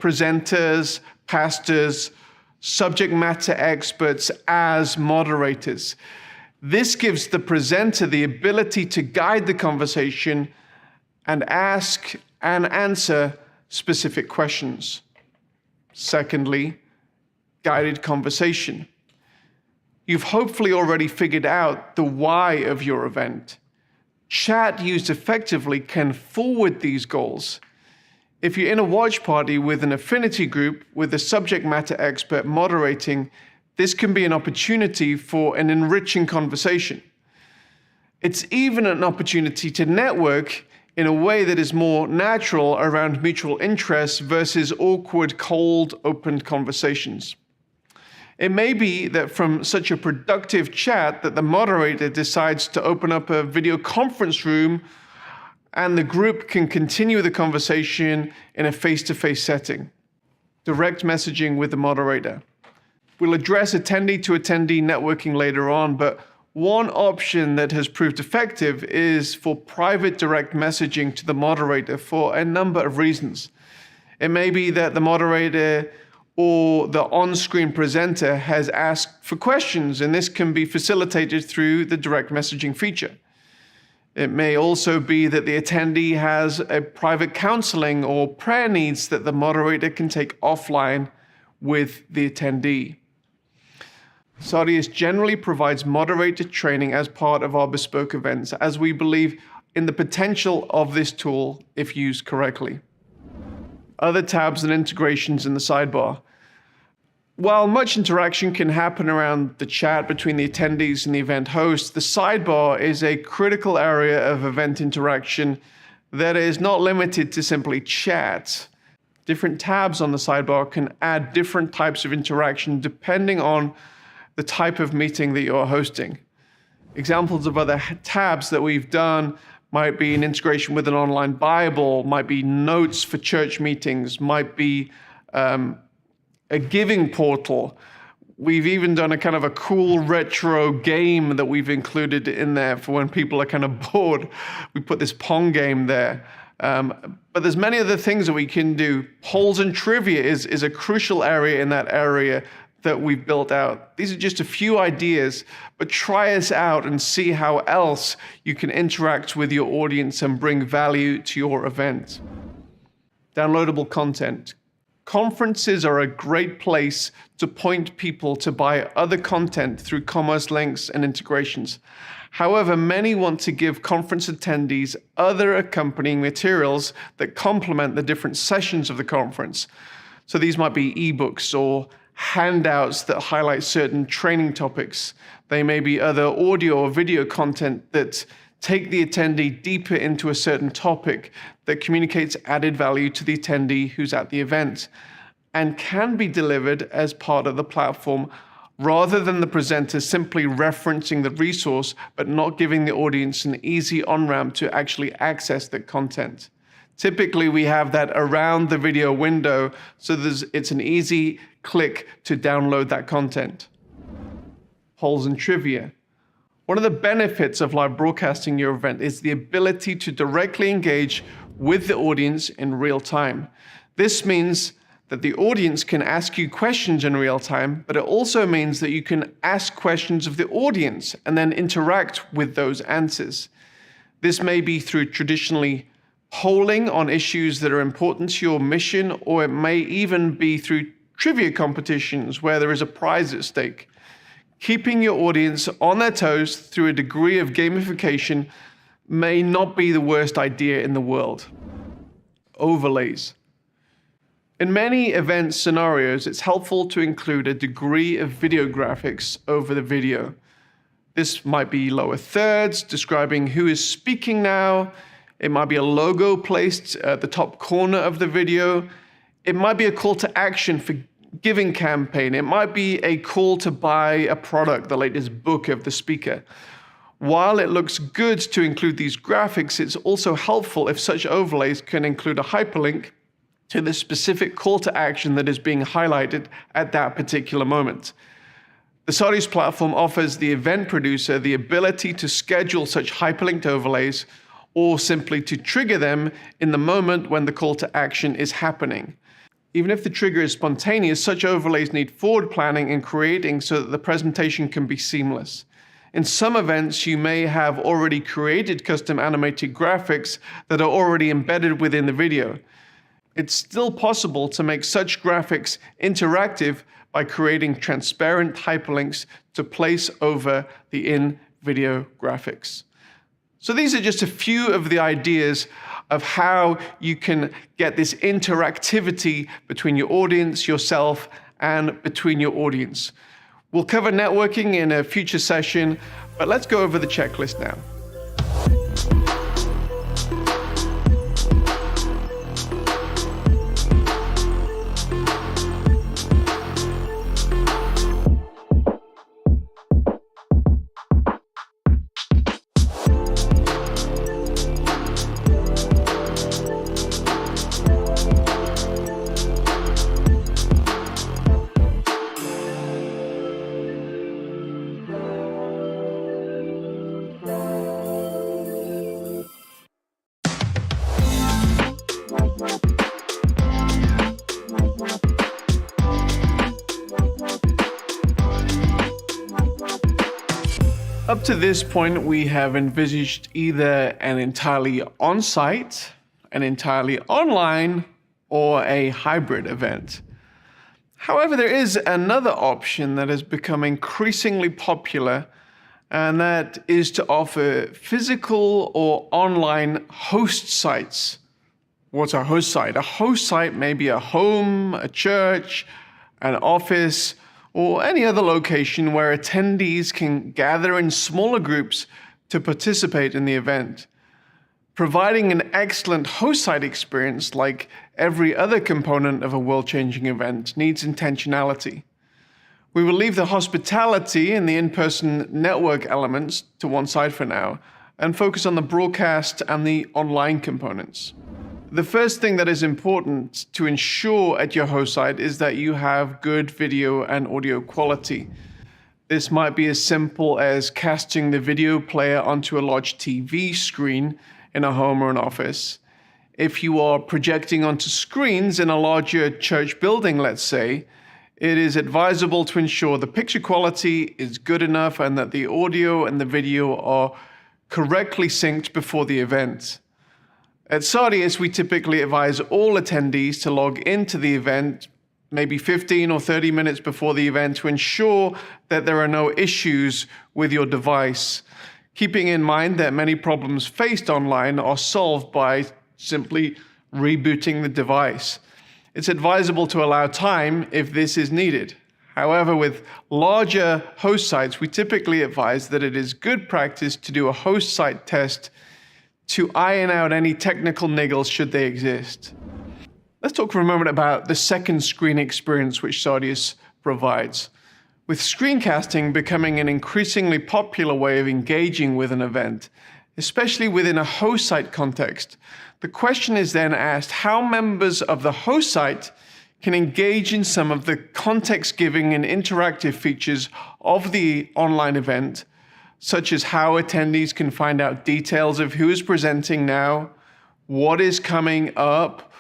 presenters, pastors, subject matter experts as moderators. This gives the presenter the ability to guide the conversation and ask and answer specific questions. Secondly, guided conversation. You've hopefully already figured out the why of your event. Chat used effectively can forward these goals. If you're in a watch party with an affinity group with a subject matter expert moderating, this can be an opportunity for an enriching conversation. It's even an opportunity to network in a way that is more natural around mutual interests versus awkward, cold, open conversations. It may be that from such a productive chat that the moderator decides to open up a video conference room and the group can continue the conversation in a face-to-face setting. Direct messaging with the moderator. We'll address attendee-to-attendee networking later on, but one option that has proved effective is for private direct messaging to the moderator for a number of reasons. It may be that the moderator or the on-screen presenter has asked for questions, and this can be facilitated through the direct messaging feature. It may also be that the attendee has a private counseling or prayer needs that the moderator can take offline with the attendee. Saudius generally provides moderator training as part of our bespoke events, as we believe in the potential of this tool if used correctly. Other tabs and integrations in the sidebar. While much interaction can happen around the chat between the attendees and the event host, the sidebar is a critical area of event interaction that is not limited to simply chat. Different tabs on the sidebar can add different types of interaction depending on the type of meeting that you're hosting. Examples of other tabs that we've done might be an integration with an online Bible, might be notes for church meetings, might be a giving portal. We've even done a kind of a cool retro game that we've included in there for when people are kind of bored. We put this Pong game there. But there's many other things that we can do. Polls and trivia is a crucial area in that area that we've built out. These are just a few ideas, but try us out and see how else you can interact with your audience and bring value to your event. Downloadable content. Conferences are a great place to point people to buy other content through commerce links and integrations. However, many want to give conference attendees other accompanying materials that complement the different sessions of the conference. So these might be ebooks or handouts that highlight certain training topics. They may be other audio or video content that take the attendee deeper into a certain topic that communicates added value to the attendee who's at the event and can be delivered as part of the platform rather than the presenter simply referencing the resource but not giving the audience an easy on-ramp to actually access the content. Typically, we have that around the video window, so it's an easy click to download that content. Polls and trivia. One of the benefits of live broadcasting your event is the ability to directly engage with the audience in real time. This means that the audience can ask you questions in real time, but it also means that you can ask questions of the audience and then interact with those answers. This may be through traditionally polling on issues that are important to your mission, or it may even be through trivia competitions where there is a prize at stake. Keeping your audience on their toes through a degree of gamification may not be the worst idea in the world. Overlays. In many event scenarios, it's helpful to include a degree of video graphics over the video. This might be lower thirds describing who is speaking now. It might be a logo placed at the top corner of the video. It might be a call to action for giving campaign. It might be a call to buy a product, the latest book of the speaker. While it looks good to include these graphics, it's also helpful if such overlays can include a hyperlink to the specific call to action that is being highlighted at that particular moment. The Saudius platform offers the event producer the ability to schedule such hyperlinked overlays or simply to trigger them in the moment when the call to action is happening. Even if the trigger is spontaneous, such overlays need forward planning and creating so that the presentation can be seamless. In some events, you may have already created custom animated graphics that are already embedded within the video. It's still possible to make such graphics interactive by creating transparent hyperlinks to place over the in-video graphics. So these are just a few of the ideas of how you can get this interactivity between your audience, yourself, and between your audience. We'll cover networking in a future session, but let's go over the checklist now. Up to this point, we have envisaged either an entirely on-site, an entirely online, or a hybrid event. However, there is another option that has become increasingly popular, and that is to offer physical or online host sites. What's a host site? A host site may be a home, a church, an office, or any other location where attendees can gather in smaller groups to participate in the event. Providing an excellent host site experience, like every other component of a world-changing event, needs intentionality. We will leave the hospitality and the in-person network elements to one side for now, and focus on the broadcast and the online components. The first thing that is important to ensure at your host site is that you have good video and audio quality. This might be as simple as casting the video player onto a large TV screen in a home or an office. If you are projecting onto screens in a larger church building, let's say, it is advisable to ensure the picture quality is good enough and that the audio and the video are correctly synced before the event. At Sardius, we typically advise all attendees to log into the event maybe 15 or 30 minutes before the event to ensure that there are no issues with your device, keeping in mind that many problems faced online are solved by simply rebooting the device. It's advisable to allow time if this is needed. However, with larger host sites, we typically advise that it is good practice to do a host site test to iron out any technical niggles should they exist. Let's talk for a moment about the second screen experience which Sardius provides. With screencasting becoming an increasingly popular way of engaging with an event, especially within a host site context, the question is then asked how members of the host site can engage in some of the context-giving and interactive features of the online event, such as how attendees can find out details of who is presenting now, what is coming up,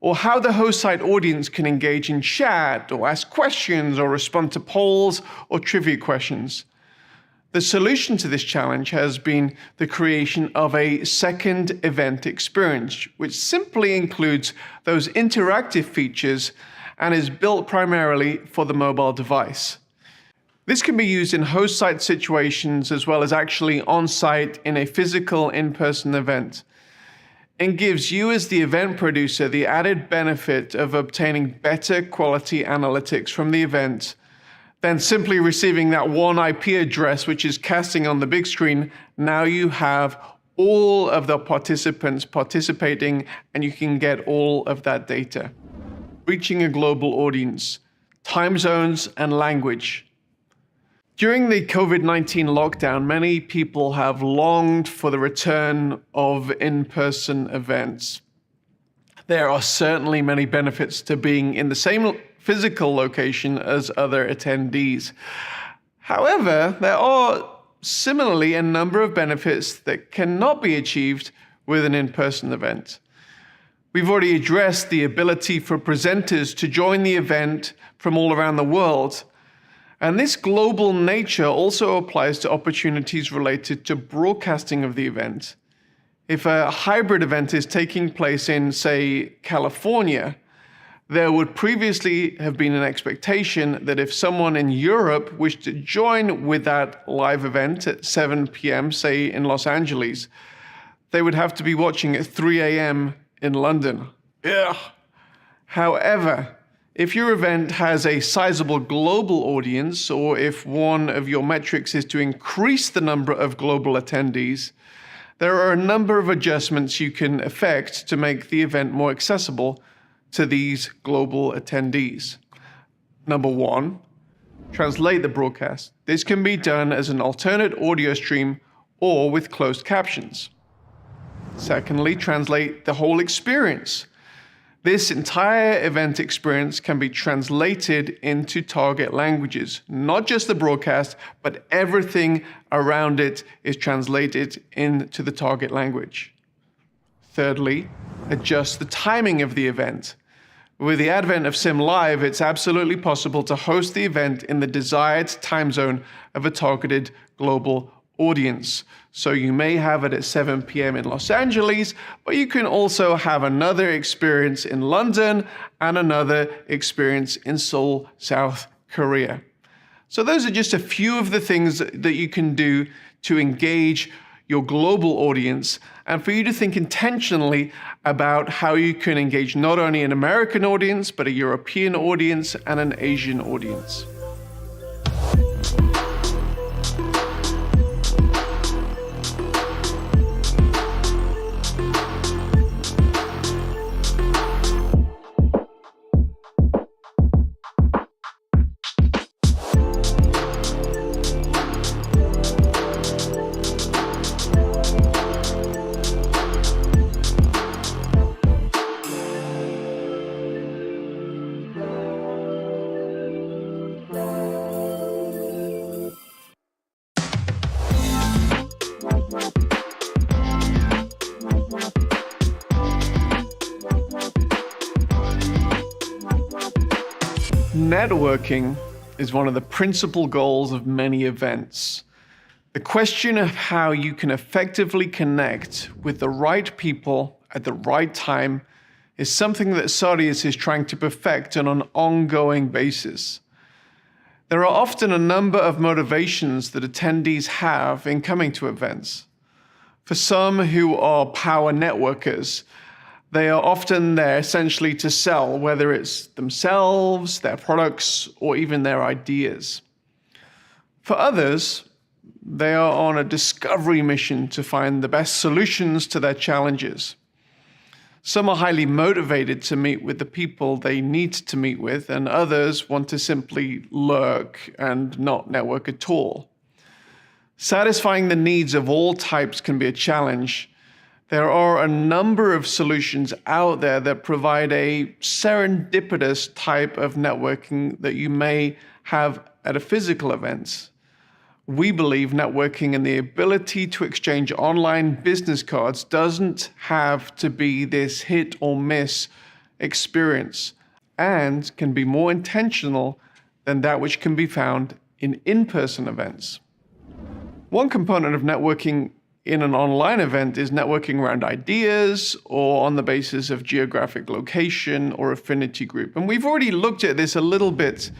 or how the host site audience can engage in chat or ask questions or respond to polls or trivia questions. The solution to this challenge has been the creation of a second event experience, which simply includes those interactive features and is built primarily for the mobile device. This can be used in host site situations as well as actually on site in a physical in-person event, and gives you as the event producer the added benefit of obtaining better quality analytics from the event than simply receiving that one IP address which is casting on the big screen. Now you have all of the participants participating and you can get all of that data. Reaching a global audience, time zones and language. During the COVID-19 lockdown, many people have longed for the return of in-person events. There are certainly many benefits to being in the same physical location as other attendees. However, there are similarly a number of benefits that cannot be achieved with an in-person event. We've already addressed the ability for presenters to join the event from all around the world. And this global nature also applies to opportunities related to broadcasting of the event. If a hybrid event is taking place in, say, California, there would previously have been an expectation that if someone in Europe wished to join with that live event at 7 p.m., say in Los Angeles, they would have to be watching at 3 a.m. in London. Ugh. However, if your event has a sizable global audience, or if one of your metrics is to increase the number of global attendees, there are a number of adjustments you can effect to make the event more accessible to these global attendees. Number one, translate the broadcast. This can be done as an alternate audio stream or with closed captions. Secondly, translate the whole experience. This entire event experience can be translated into target languages. Not just the broadcast, but everything around it is translated into the target language. Thirdly, adjust the timing of the event. With the advent of SimLive, it's absolutely possible to host the event in the desired time zone of a targeted global audience. So you may have it at 7 p.m. in Los Angeles, but you can also have another experience in London and another experience in Seoul, South Korea. So those are just a few of the things that you can do to engage your global audience, and for you to think intentionally about how you can engage not only an American audience, but a European audience and an Asian audience. Networking is one of the principal goals of many events. The question of how you can effectively connect with the right people at the right time is something that Sadius is trying to perfect on an ongoing basis. There are often a number of motivations that attendees have in coming to events. For some who are power networkers, they are often there essentially to sell, whether it's themselves, their products, or even their ideas. For others, they are on a discovery mission to find the best solutions to their challenges. Some are highly motivated to meet with the people they need to meet with, and others want to simply lurk and not network at all. Satisfying the needs of all types can be a challenge. There are a number of solutions out there that provide a serendipitous type of networking that you may have at a physical event. We believe networking and the ability to exchange online business cards doesn't have to be this hit or miss experience, and can be more intentional than that which can be found in in-person events. One component of networking in an online event is networking around ideas or on the basis of geographic location or affinity group. And we've already looked at this a little bit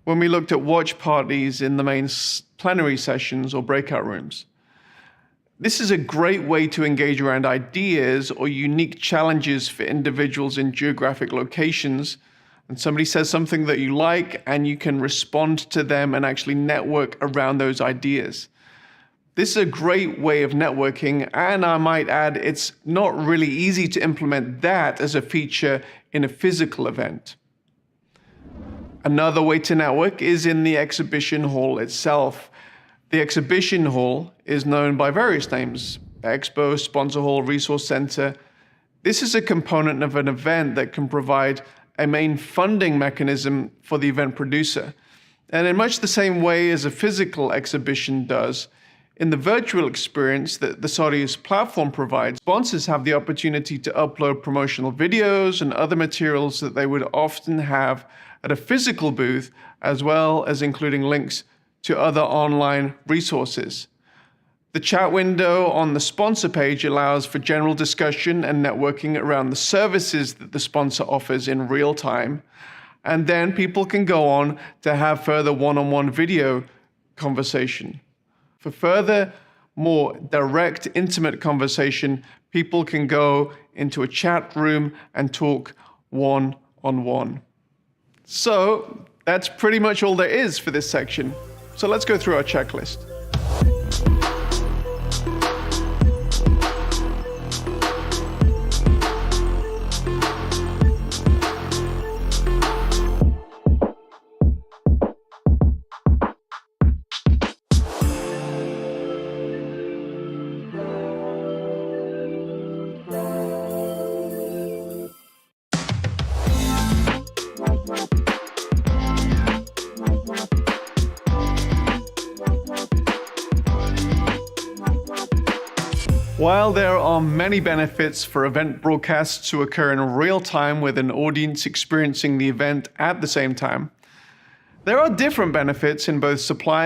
when we looked at watch parties in the main plenary sessions or breakout rooms. This is a great way to engage around ideas or unique challenges for individuals in geographic locations. And somebody says something that you like, and you can respond to them and actually network around those ideas. This is a great way of networking, and I might add, it's not really easy to implement that as a feature in a physical event. Another way to network is in the exhibition hall itself. The exhibition hall is known by various names: Expo, Sponsor Hall, Resource Center. This is a component of an event that can provide a main funding mechanism for the event producer. And in much the same way as a physical exhibition does, In the virtual experience that the Saudius platform provides, sponsors have the opportunity to upload promotional videos and other materials that they would often have at a physical booth, as well as including links to other online resources. The chat window on the sponsor page allows for general discussion and networking around the services that the sponsor offers in real time. And then people can go on to have further one-on-one video conversation. For further, more direct, intimate conversation, people can go into a chat room and talk one-on-one. So that's pretty much all there is for this section. So let's go through our checklist. While there are many benefits for event broadcasts to occur in real time with an audience experiencing the event at the same time, there are different benefits in both supplying